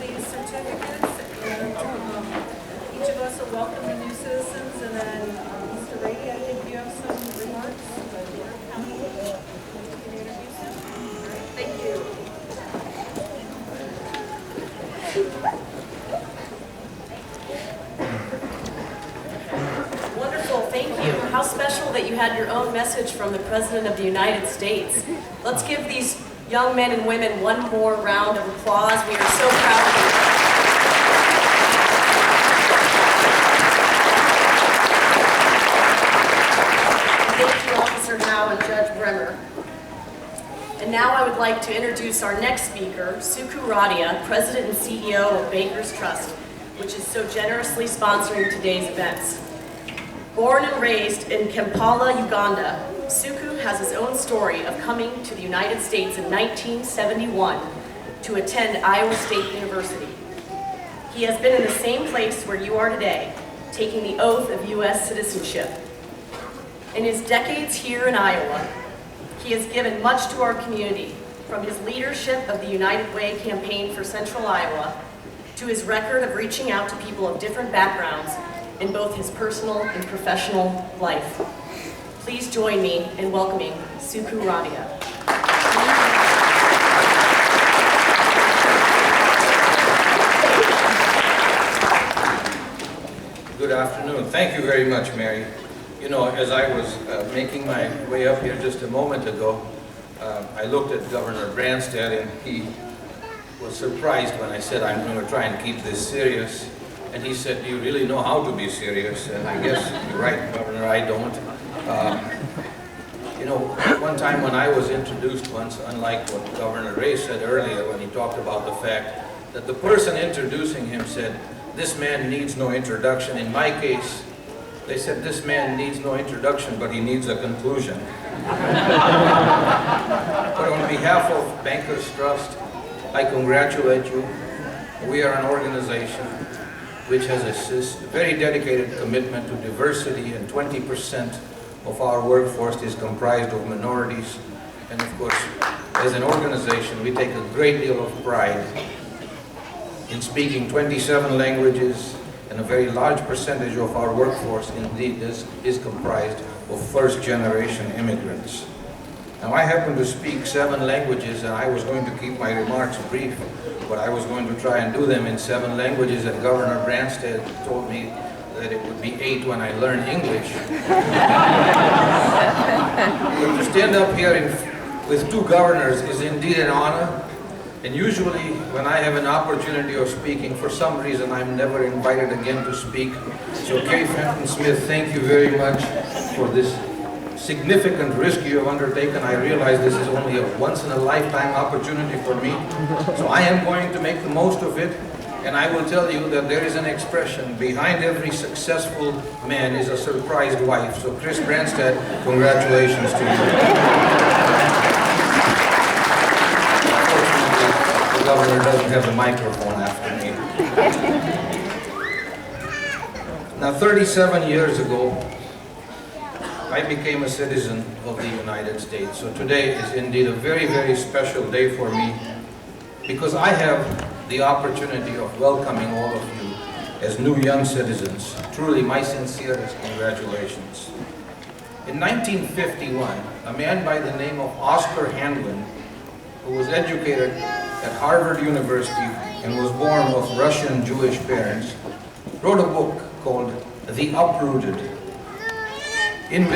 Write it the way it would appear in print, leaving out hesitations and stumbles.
these certificates, and each of us will welcome the new citizens, and then Mr. Rady, I think you have some remarks. Can you introduce him? All right, thank you. Wonderful, thank you. How special that you had your own message from the President of the United States. Let's give these young men and women one more round of applause. We are so proud of you. Thank you, Officer Howe and Judge Bremer. And now I would like to introduce our next speaker, Suku Radia, President and CEO of Bankers Trust, which is so generously sponsoring today's events. Born and raised in Kampala, Uganda, Suku has his own story of coming to the United States in 1971 to attend Iowa State University. He has been in the same place where you are today, taking the oath of U.S. citizenship. In his decades here in Iowa, he has given much to our community, from his leadership of the United Way campaign for Central Iowa to his record of reaching out to people of different backgrounds in both his personal and professional life. Please join me in welcoming Suku Radia. Good afternoon. Thank you very much, Mary. You know, as I was making my way up here just a moment ago, I looked at Governor Branstad, and he was surprised when I said I'm going to try and keep this serious. And he said, "Do you really know how to be serious?" And I guess you're right, Governor, I don't. You know, one time when I was introduced once, unlike what Governor Ray said earlier when he talked about the fact that the person introducing him said, "This man needs no introduction." In my case, they said, "This man needs no introduction, but he needs a conclusion." But on behalf of Bankers Trust, I congratulate you. We are an organization which has a very dedicated commitment to diversity, and 20% of our workforce is comprised of minorities. And of course, as an organization, we take a great deal of pride in speaking 27 languages, and a very large percentage of our workforce indeed is comprised of first-generation immigrants. Now, I happen to speak 7 languages, and I was going to keep my remarks brief, but I was going to try and do them in 7 languages, and Governor Branstad told me that it would be 8 when I learn English. But to stand up here with 2 governors is indeed an honor, and usually when I have an opportunity of speaking, for some reason I'm never invited again to speak. So Kay Fenton Smith, thank you very much for this significant risk you have undertaken. I realize this is only a once-in-a-lifetime opportunity for me. So I am going to make the most of it, and I will tell you that there is an expression: behind every successful man is a surprised wife. So Chris Branstad, congratulations to you. Unfortunately, the governor doesn't have a microphone after me. Now, 37 years ago, I became a citizen of the United States. So today is indeed a very, very special day for me, because I have the opportunity of welcoming all of you as new young citizens. Truly, my sincerest congratulations. In 1951, a man by the name of Oscar Handlin, who was educated at Harvard University and was born of Russian Jewish parents, wrote a book called The Uprooted, in which